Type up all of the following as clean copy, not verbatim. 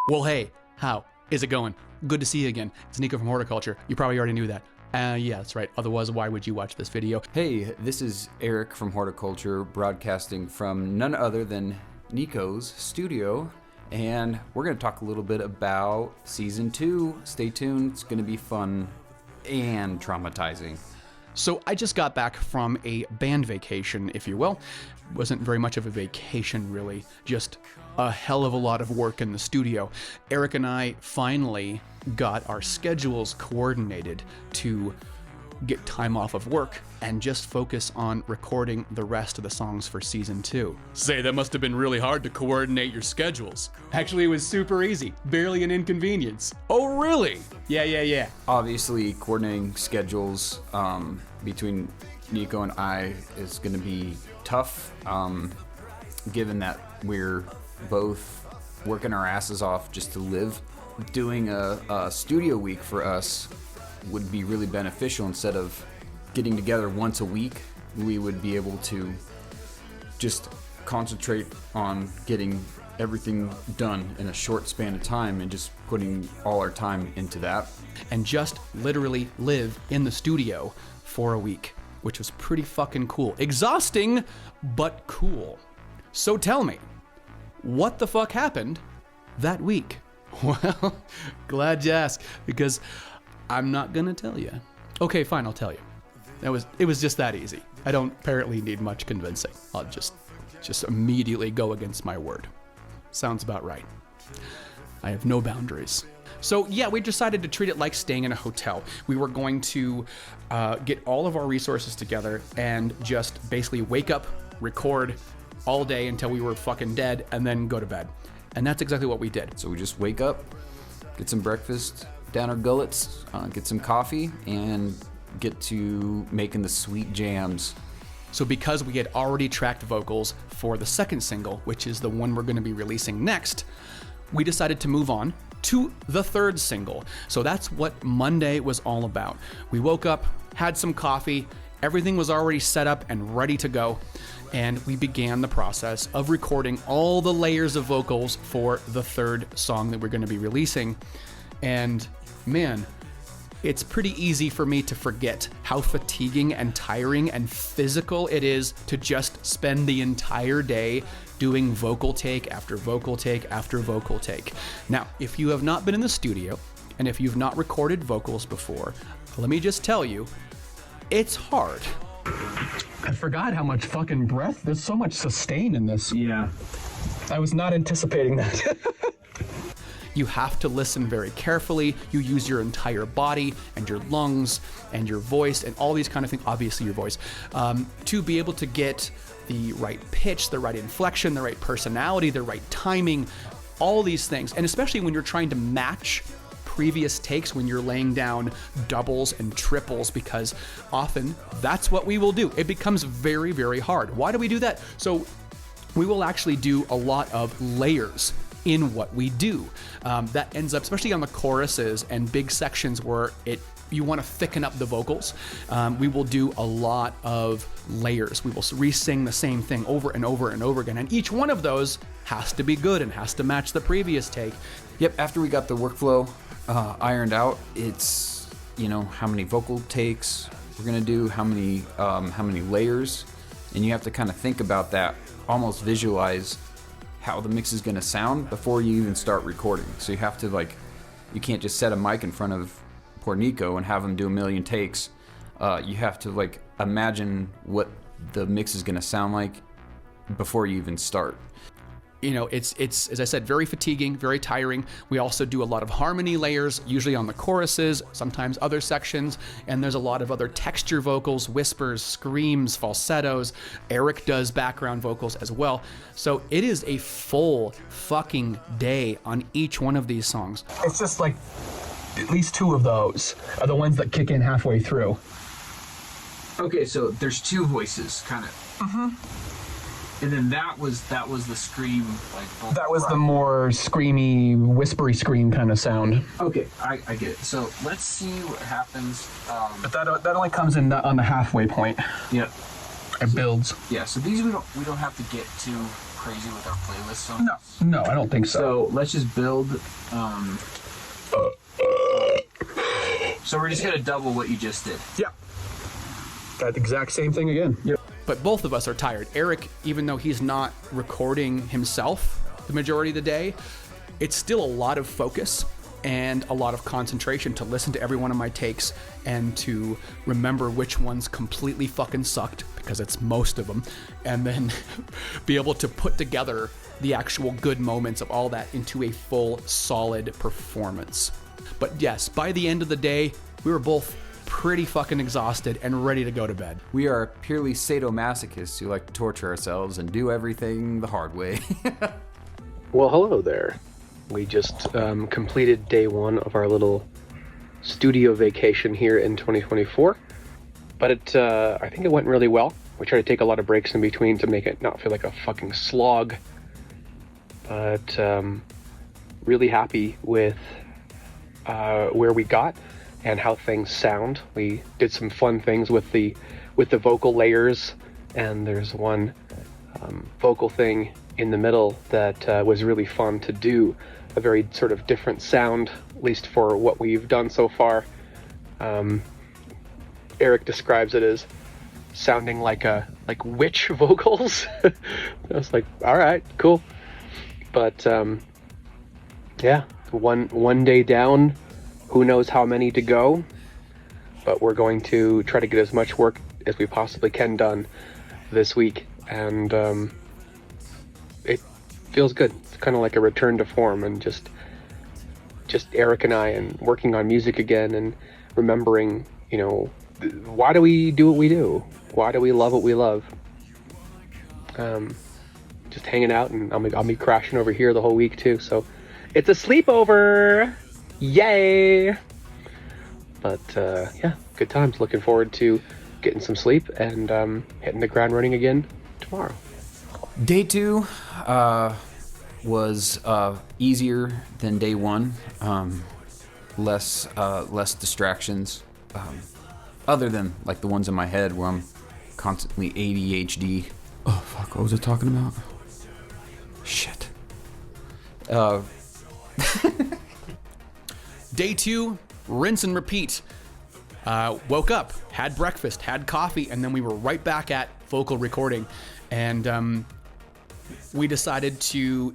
Well, hey, how is it going? Good to see you again. It's Nico from Whorticulture. You probably already knew that. Yeah, that's right. Otherwise, why would you watch this video? Hey, this is Eric from Whorticulture, broadcasting from none other than Nico's studio, and we're going to talk a little bit about Season 2. Stay tuned. It's going to be fun and traumatizing. So I just got back from a band vacation, if you will. Wasn't very much of a vacation, really. Just a hell of a lot of work in the studio. Eric and I finally got our schedules coordinated to get time off of work and just focus on recording the rest of the songs for Season 2. Say, that must have been really hard to coordinate your schedules. Actually, it was super easy. Barely an inconvenience. Oh, really? Yeah. Obviously, coordinating schedules between Nico and I is going to be tough, given that we're both working our asses off just to live. Doing a studio week for us would be really beneficial. Instead of getting together once a week, we would be able to just concentrate on getting everything done in a short span of time and just putting all our time into that. And just literally live in the studio for a week, which was pretty fucking cool. Exhausting, but cool. So tell me, what the fuck happened that week? Well, glad you asked, because I'm not gonna tell you. Okay, fine, I'll tell you. It was just that easy. I don't apparently need much convincing. I'll just immediately go against my word. Sounds about right. I have no boundaries. So yeah, we decided to treat it like staying in a hotel. We were going to get all of our resources together and just basically wake up, record all day until we were fucking dead, and then go to bed. And that's exactly what we did. So we just wake up, get some breakfast down our gullets, get some coffee, and get to making the sweet jams. So because we had already tracked vocals for the second single, which is the one we're going to be releasing next, we decided to move on to the third single. So that's what Monday was all about. We woke up, had some coffee, everything was already set up and ready to go, and we began the process of recording all the layers of vocals for the third song that we're going to be releasing. And man, it's pretty easy for me to forget how fatiguing and tiring and physical it is to just spend the entire day doing vocal take after vocal take after vocal take. Now, if you have not been in the studio and if you've not recorded vocals before, let me just tell you, it's hard. I forgot how much fucking breath, there's so much sustain in this. Yeah. I was not anticipating that. You have to listen very carefully. You use your entire body and your lungs and your voice and all these kind of things, obviously your voice, to be able to get the right pitch, the right inflection, the right personality, the right timing, all these things. And especially when you're trying to match previous takes, when you're laying down doubles and triples, because often that's what we will do. It becomes very, very hard. Why do we do that? So we will actually do a lot of layers in what we do. That ends up, especially on the choruses and big sections where you want to thicken up the vocals, we will do a lot of layers. We will re-sing the same thing over and over and over again, and each one of those has to be good and has to match the previous take. Yep, after we got the workflow ironed out, it's, how many vocal takes we're gonna do, how many layers, and you have to kind of think about that, almost visualize how the mix is going to sound before you even start recording. So you have to you can't just set a mic in front of poor Nico and have him do a million takes. You have to imagine what the mix is going to sound like before you even start. It's as I said, very fatiguing, very tiring. We also do a lot of harmony layers, usually on the choruses, sometimes other sections, and there's a lot of other texture vocals, whispers, screams, falsettos. Eric does background vocals as well. So it is a full fucking day on each one of these songs. It's just at least two of those are the ones that kick in halfway through. Okay, so there's two voices, kind of. Mm-hmm. And then that was the scream, that was the more screamy, whispery scream kind of sound. Okay, I get it. So let's see what happens. But that only comes in on the halfway point. Yeah. It builds. Yeah. So these we don't have to get to crazy with our playlist? No, I don't think so. So let's just build. So we're just gonna double what you just did. Yeah. That exact same thing again. Yep. But both of us are tired. Eric, even though he's not recording himself the majority of the day, it's still a lot of focus and a lot of concentration to listen to every one of my takes and to remember which ones completely fucking sucked, because it's most of them, and then be able to put together the actual good moments of all that into a full, solid performance. But yes, by the end of the day, we were both pretty fucking exhausted and ready to go to bed. We are purely sadomasochists who like to torture ourselves and do everything the hard way. Well, hello there. We just completed day one of our little studio vacation here in 2024. But I think it went really well. We tried to take a lot of breaks in between to make it not feel like a fucking slog. But really happy with where we got and how things sound. We did some fun things with the vocal layers, and there's one vocal thing in the middle that was really fun to do. A very sort of different sound, at least for what we've done so far. Eric describes it as sounding like witch vocals. I was like, all right, cool. But yeah, one day down, who knows how many to go, but we're going to try to get as much work as we possibly can done this week, and it feels good. It's kind of like a return to form, and just Eric and I, and working on music again, and remembering, why do we do what we do? Why do we love what we love? Just hanging out, and I'll be crashing over here the whole week too, so it's a sleepover! Yay! But yeah, good times. Looking forward to getting some sleep and hitting the ground running again tomorrow. Day 2 was easier than day 1. Less distractions, other than like the ones in my head where I'm constantly ADHD. Oh fuck! What was I talking about? Shit. Day 2, rinse and repeat. Woke up, had breakfast, had coffee, and then we were right back at vocal recording. And we decided to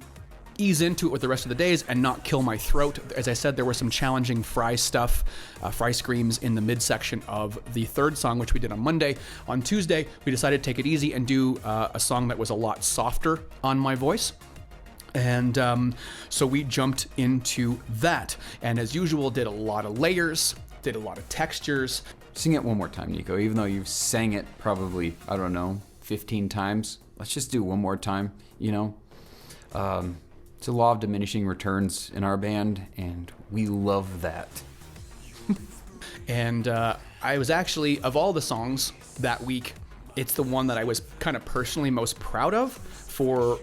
ease into it with the rest of the days and not kill my throat. As I said, there was some challenging fry screams in the midsection of the third song, which we did on Monday. On Tuesday, we decided to take it easy and do a song that was a lot softer on my voice. And so we jumped into that. And as usual, did a lot of layers, did a lot of textures. Sing it one more time, Nico. Even though you've sang it probably, 15 times. Let's just do it one more time, It's a law of diminishing returns in our band, and we love that. And I was actually, of all the songs that week, it's the one that I was kind of personally most proud of for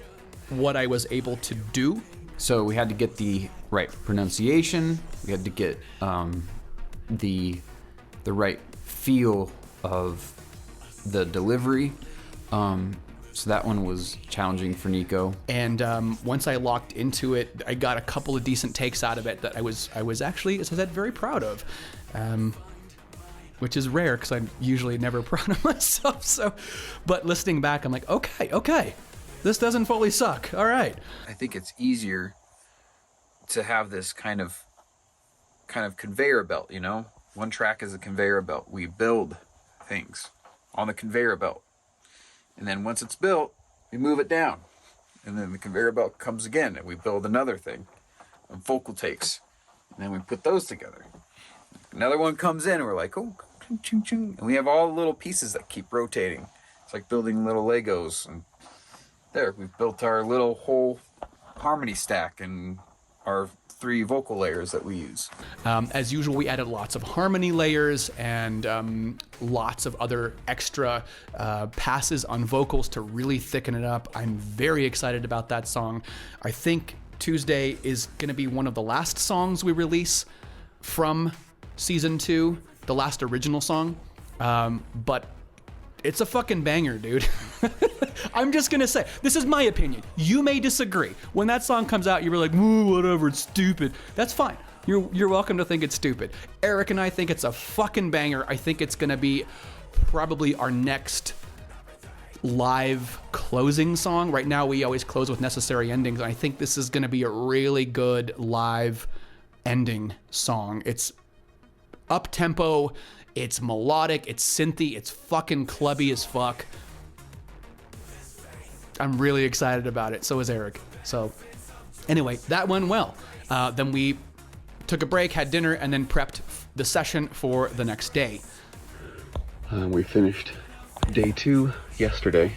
what I was able to do. So we had to get the right pronunciation. We had to get the right feel of the delivery. So that one was challenging for Nico. And once I locked into it, I got a couple of decent takes out of it that I was actually, as I said, very proud of. Which is rare because I'm usually never proud of myself. So, but listening back, I'm like, okay. This doesn't fully suck. All right. I think it's easier to have this kind of conveyor belt, One track is a conveyor belt. We build things on the conveyor belt. And then once it's built, we move it down. And then the conveyor belt comes again and we build another thing of vocal takes. And then we put those together. Another one comes in and we're like, oh, chung, chung, chung. And we have all the little pieces that keep rotating. It's like building little Legos. And there, we've built our little whole harmony stack and our 3 vocal layers that we use. As usual, we added lots of harmony layers and lots of other extra passes on vocals to really thicken it up. I'm very excited about that song. I think Tuesday is going to be one of the last songs we release from season 2, the last original song. But It's a fucking banger, dude. I'm just gonna say, this is my opinion. You may disagree. When that song comes out, you're like, "Ooh, whatever, it's stupid." That's fine. You're welcome to think it's stupid. Eric and I think it's a fucking banger. I think it's gonna be probably our next live closing song. Right now, we always close with necessary endings. And I think this is gonna be a really good live ending song. It's up tempo. It's melodic, it's synthy, it's fucking clubby as fuck. I'm really excited about it. So is Eric. So anyway, that went well. Then we took a break, had dinner, and then prepped the session for the next day. We finished day 2 yesterday.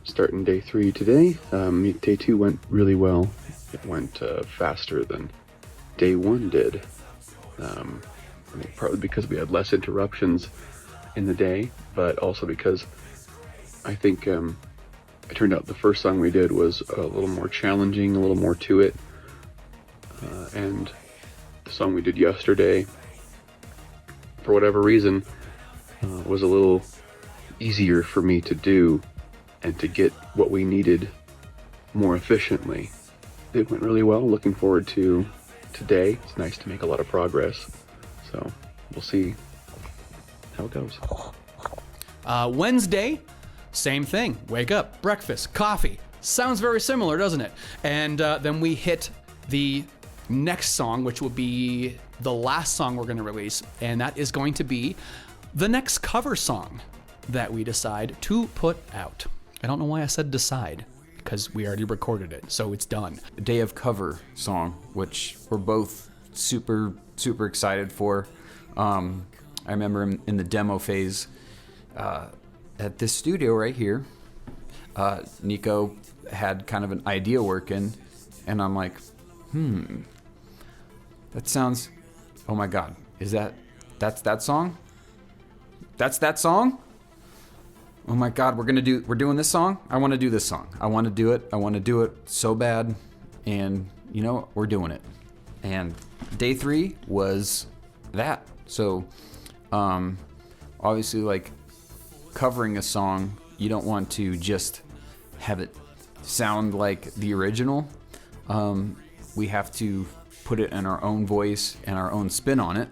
Starting day 3 today. Day 2 went really well. It went faster than day 1 did. I think partly because we had less interruptions in the day, but also because I think it turned out the first song we did was a little more challenging, a little more to it. And the song we did yesterday, for whatever reason, was a little easier for me to do and to get what we needed more efficiently. It went really well. Looking forward to today. It's nice to make a lot of progress. So we'll see how it goes. Wednesday, same thing. Wake up, breakfast, coffee. Sounds very similar, doesn't it? And then we hit the next song, which will be the last song we're going to release. And that is going to be the next cover song that we decide to put out. I don't know why I said decide, because we already recorded it, so it's done. Day of cover song, which we're both super excited for. I remember in the demo phase at this studio right here, Nico had kind of an idea working, and I'm like, that sounds, oh my God, that's that song? That's that song? Oh my God, we're doing this song? I want to do this song. I want to do it so bad, and you know, we're doing it. And day 3 was that. So, obviously, like, covering a song, you don't want to just have it sound like the original. We have to put it in our own voice and our own spin on it.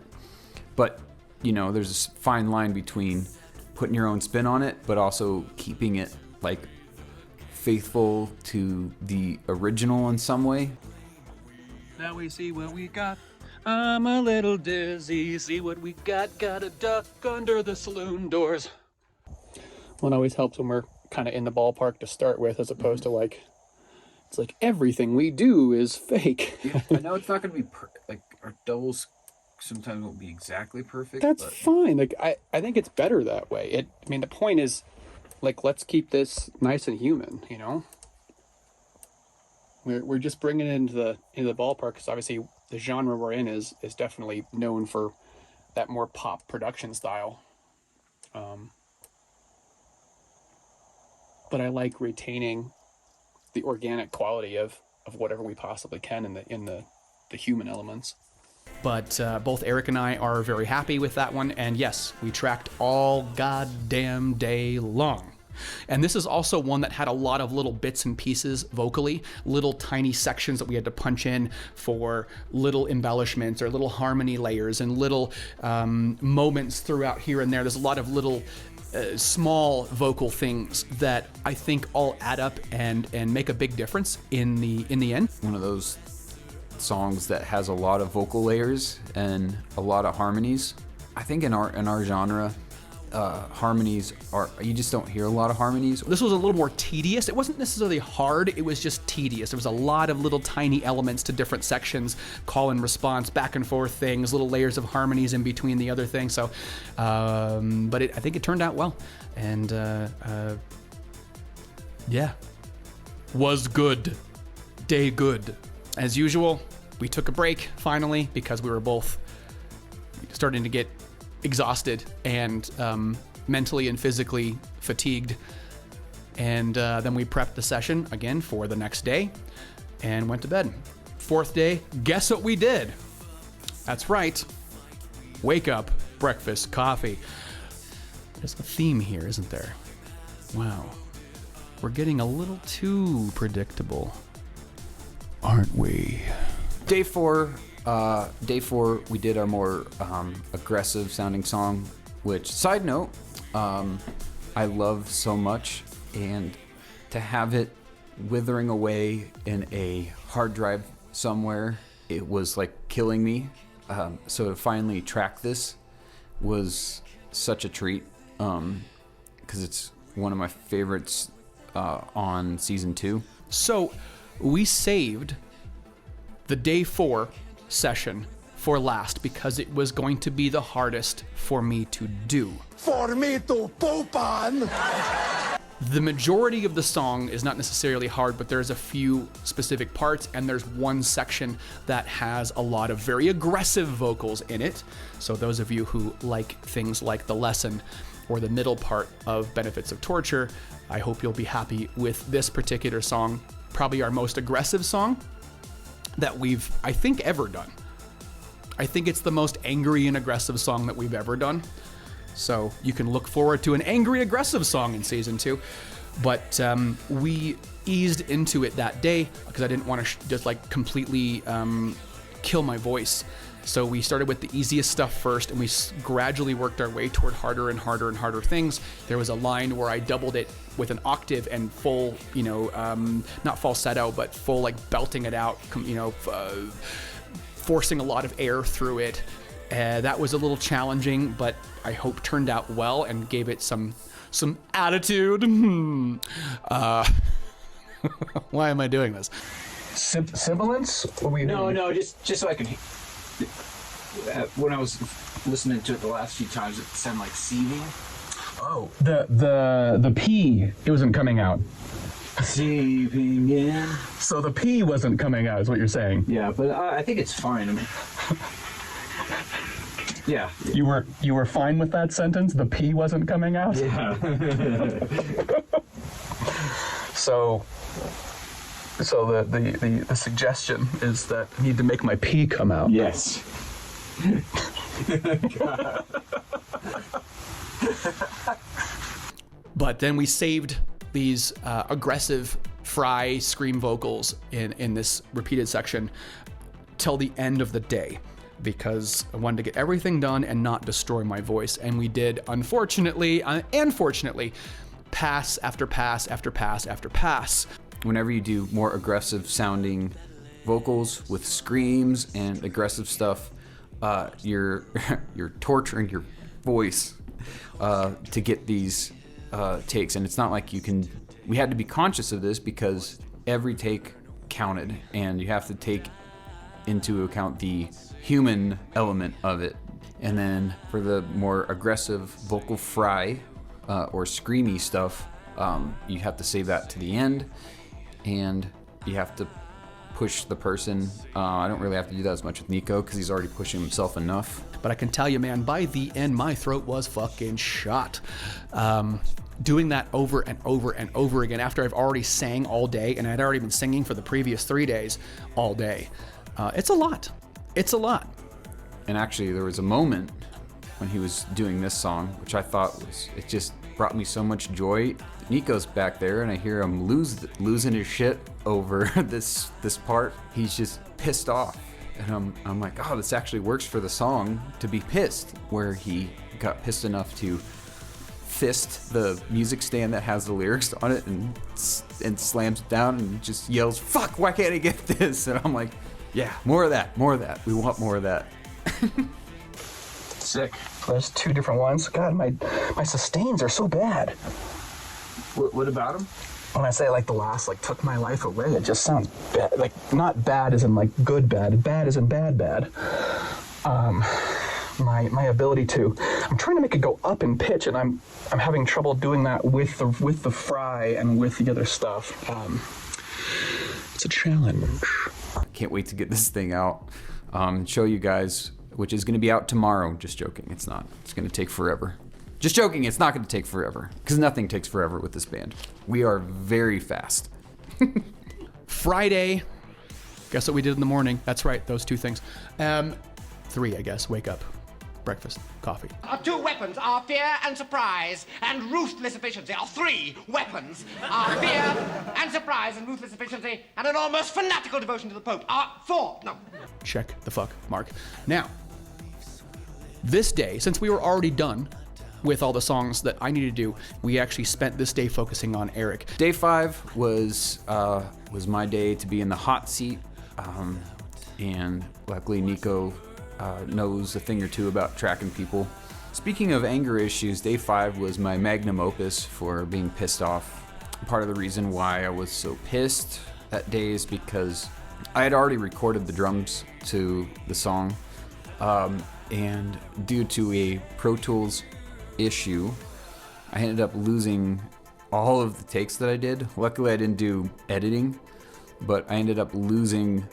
But, you know, there's a fine line between putting your own spin on it, but also keeping it, like, faithful to the original in some way. Now we see what we got. I'm a little dizzy. See what we got. Got a duck under the saloon doors. One always helps when we're kind of in the ballpark to start with, as opposed to like, it's like everything we do is fake. Yeah, I know it's not going to be like our doubles sometimes won't be exactly perfect. That's fine. Like I think it's better that way. I mean, the point is, like, let's keep this nice and human. You know. We're just bringing it into the ballpark, because obviously the genre we're in is definitely known for that more pop production style. But I like retaining the organic quality of whatever we possibly can in the human elements. But both Eric and I are very happy with that one, and yes, we tracked all goddamn day long. And this is also one that had a lot of little bits and pieces vocally, little tiny sections that we had to punch in for little embellishments or little harmony layers and little moments throughout here and there. There's a lot of little small vocal things that I think all add up and make a big difference in the end. One of those songs that has a lot of vocal layers and a lot of harmonies. I think in our genre, harmonies you just don't hear a lot of harmonies. This was a little more tedious. It wasn't necessarily hard, it was just tedious. There was a lot of little tiny elements to different sections, call and response, back and forth things, little layers of harmonies in between the other things. So, but I think it turned out well. And yeah, was good. Day good. As usual, we took a break finally because we were both starting to get exhausted and mentally and physically fatigued. And then we prepped the session again for the next day and went to bed. 4th day, guess what we did? That's right. Wake up, breakfast, coffee. There's a theme here, isn't there? Wow. We're getting a little too predictable, aren't we? Day four, we did our more aggressive sounding song, which, side note, I love so much, and to have it withering away in a hard drive somewhere, it was like killing me. So to finally track this was such a treat, because it's one of my favorites on season 2. So we saved the day 4 session for last because it was going to be the hardest for me to do. For me to poop on! The majority of the song is not necessarily hard, but there's a few specific parts, and there's one section that has a lot of very aggressive vocals in it. So those of you who like things like The Lesson or the middle part of Benefits of Torture, I hope you'll be happy with this particular song. Probably our most aggressive song that we've, I think, ever done. I think it's the most angry and aggressive song that we've ever done. So you can look forward to an angry, aggressive song in season 2. But we eased into it that day because I didn't want to just like completely kill my voice. So we started with the easiest stuff first, and we gradually worked our way toward harder and harder and harder things. There was a line where I doubled it with an octave and full, not falsetto, but full like belting it out, forcing a lot of air through it. That was a little challenging, but I hope turned out well and gave it some attitude. Why am I doing this? Sibilance? No, just so I can. When I was listening to it the last few times, it sounded like seething. Oh, the P, it wasn't coming out. Seeping in. So the P wasn't coming out, is what you're saying? Yeah, but I think it's fine. I mean, yeah. You were fine with that sentence? The P wasn't coming out? Yeah. So the suggestion is that I need to make my P come out. Yes. But then we saved these aggressive fry scream vocals in this repeated section till the end of the day because I wanted to get everything done and not destroy my voice. And we did, unfortunately and fortunately, pass after pass after pass after pass. Whenever you do more aggressive sounding vocals with screams and aggressive stuff, you're torturing your voice to get these takes. And it's not like we had to be conscious of this because every take counted, and you have to take into account the human element of it. And then for the more aggressive vocal fry or screamy stuff, you have to save that to the end, and you have to push the person. I don't really have to do that as much with Nico because he's already pushing himself enough. But I can tell you, man, by the end, my throat was fucking shot. Doing that over and over and over again after I've already sang all day, and I'd already been singing for the previous 3 days all day. It's a lot. It's a lot. And actually, there was a moment when he was doing this song, which I thought it just brought me so much joy. Nico's back there, and I hear him losing his shit over this part. He's just pissed off. And I'm like, oh, this actually works for the song to be pissed, where he got pissed enough to fist the music stand that has the lyrics on it and slams it down and just yells, fuck, why can't I get this? And I'm like, yeah, more of that. We want more of that. Sick. There's 2 different ones. God, my sustains are so bad. What about him? When I say like the last like took my life away, it just sounds bad. Like not bad as in like good bad, bad as in bad. My ability to, I'm trying to make it go up in pitch, and I'm having trouble doing that with the fry and with the other stuff. It's a challenge. Can't wait to get this thing out, show you guys, which is going to be out tomorrow. Just joking, it's not. It's going to take forever. Just joking, it's not going to take forever, because nothing takes forever with this band. We are very fast. Friday, guess what we did in the morning? That's right, those 2 things. 3, I guess, wake up. breakfast, coffee. Our 2 weapons are fear and surprise and ruthless efficiency. Our 3 weapons are fear and surprise and ruthless efficiency and an almost fanatical devotion to the Pope. Our 4, no. Check the fuck mark. Now, this day, since we were already done with all the songs that I needed to do, we actually spent this day focusing on Eric. Day 5 was my day to be in the hot seat, and luckily Nico knows a thing or two about tracking people. Speaking of anger issues, day 5 was my magnum opus for being pissed off. Part of the reason why I was so pissed that day is because I had already recorded the drums to the song, and due to a Pro Tools issue, I ended up losing all of the takes that I did. Luckily I didn't do editing, but I ended up losing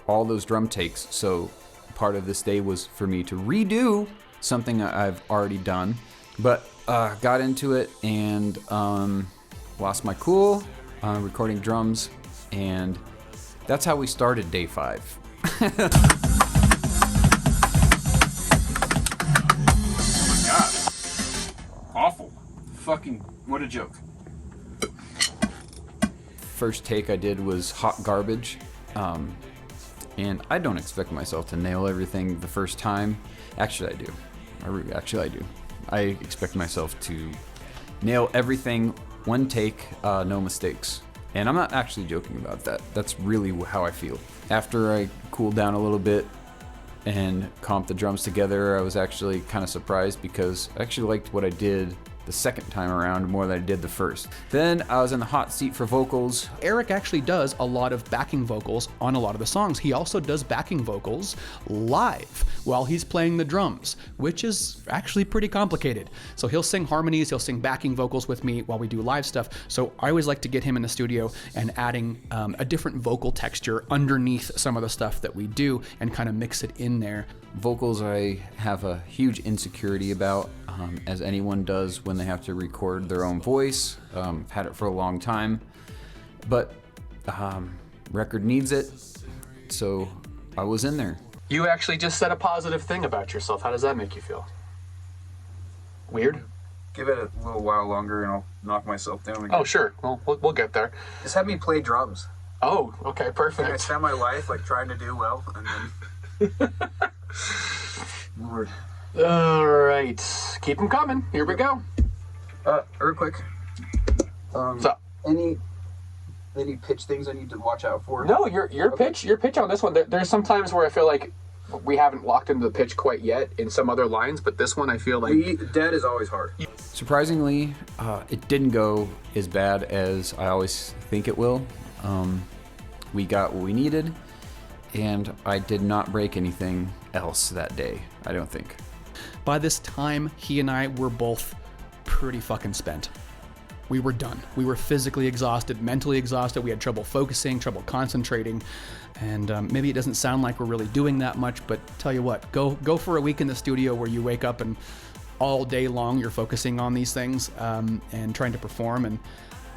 all those drum takes, so part of this day was for me to redo something I've already done, but got into it and lost my cool recording drums, and that's how we started day 5. Awful. Fucking, what a joke. First take I did was hot garbage, and I don't expect myself to nail everything the first time. Actually, I do. I do. I expect myself to nail everything one take, no mistakes. And I'm not actually joking about that. That's really how I feel. After I cooled down a little bit and comped the drums together, I was actually kind of surprised because I actually liked what I did the second time around more than I did the first. Then I was in the hot seat for vocals. Eric actually does a lot of backing vocals on a lot of the songs. He also does backing vocals live while he's playing the drums, which is actually pretty complicated. So he'll sing harmonies, he'll sing backing vocals with me while we do live stuff. So I always like to get him in the studio and adding a different vocal texture underneath some of the stuff that we do and kind of mix it in there. Vocals I have a huge insecurity about, as anyone does when they have to record their own voice. Had it for a long time, but record needs it, so I was in there. You actually just said a positive thing about yourself. How does that make you feel? Weird? Give it a little while longer and I'll knock myself down again. Oh, sure. Well, we'll get there. Just have me play drums. Oh, okay, I perfect. spent my life like trying to do well, and then Lord. All right, keep them coming. Here we go. Real quick. So, Any pitch things I need to watch out for? no, your pitch on this one. There's some times where I feel like we haven't locked into the pitch quite yet in some other lines, but this one I feel like Dead is always hard. Surprisingly, it didn't go as bad as I always think it will. We got what we needed, and I did not break anything else that day, I don't think. By this time, he and I were both pretty fucking spent. We were done. We were physically exhausted, mentally exhausted. We had trouble focusing, trouble concentrating. And maybe it doesn't sound like we're really doing that much, but tell you what, go for a week in the studio where you wake up and all day long you're focusing on these things and trying to perform. And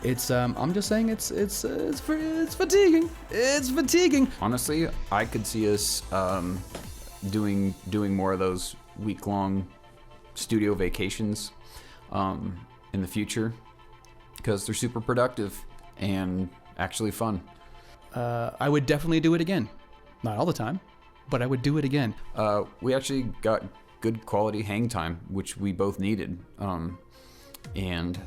it's I'm just saying it's fatiguing. It's fatiguing. Honestly, I could see us doing more of those week-long studio vacations in the future, because they're super productive and actually fun. I would definitely do it again. Not all the time, but I would do it again. We actually got good quality hang time, which we both needed, and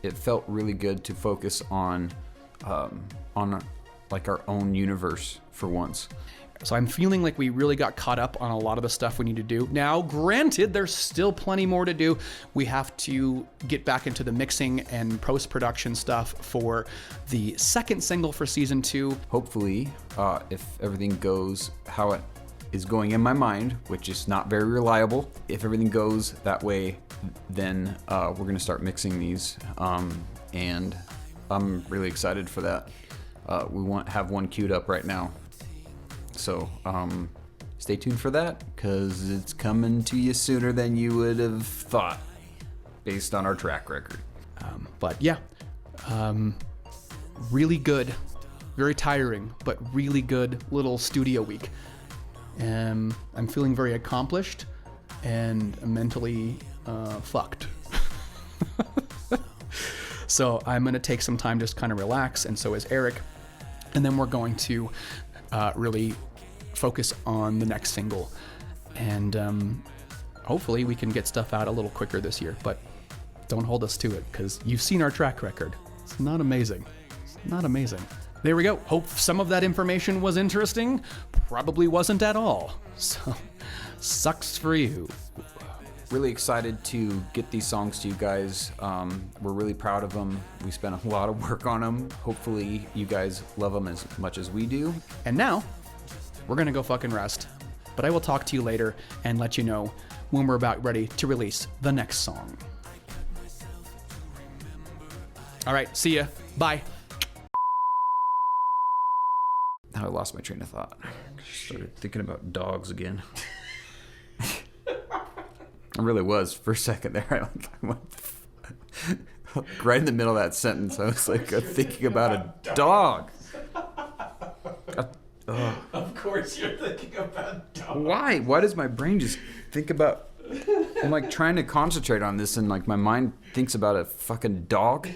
it felt really good to focus on like our own universe for once. So I'm feeling like we really got caught up on a lot of the stuff we need to do. Now, granted, there's still plenty more to do. We have to get back into the mixing and post-production stuff for the second single for season 2. Hopefully, if everything goes how it is going in my mind, which is not very reliable, if everything goes that way, then we're going to start mixing these, and I'm really excited for that. We have one queued up right now. So stay tuned for that, because it's coming to you sooner than you would have thought based on our track record. But yeah, really good, very tiring, but really good little studio week. I'm feeling very accomplished. and mentally fucked. So I'm going to take some time, just kind of relax, and so is Eric. And then we're going to really focus on the next single. And hopefully we can get stuff out a little quicker this year, but don't hold us to it, because you've seen our track record. It's not amazing. It's not amazing. There we go. Hope some of that information was interesting. Probably wasn't at all. So, sucks for you. Really excited to get these songs to you guys. We're really proud of them. We spent a lot of work on them. Hopefully you guys love them as much as we do. And now, we're gonna go fucking rest. But I will talk to you later and let you know when we're about ready to release the next song. All right, see ya. Bye. Now I lost my train of thought. Started thinking about dogs again. I really was for a second there. I went right in the middle of that sentence. I was like thinking about a dog. Of course you're thinking about dogs. Why? Why does my brain just think about... I'm like trying to concentrate on this and like my mind thinks about a fucking dog.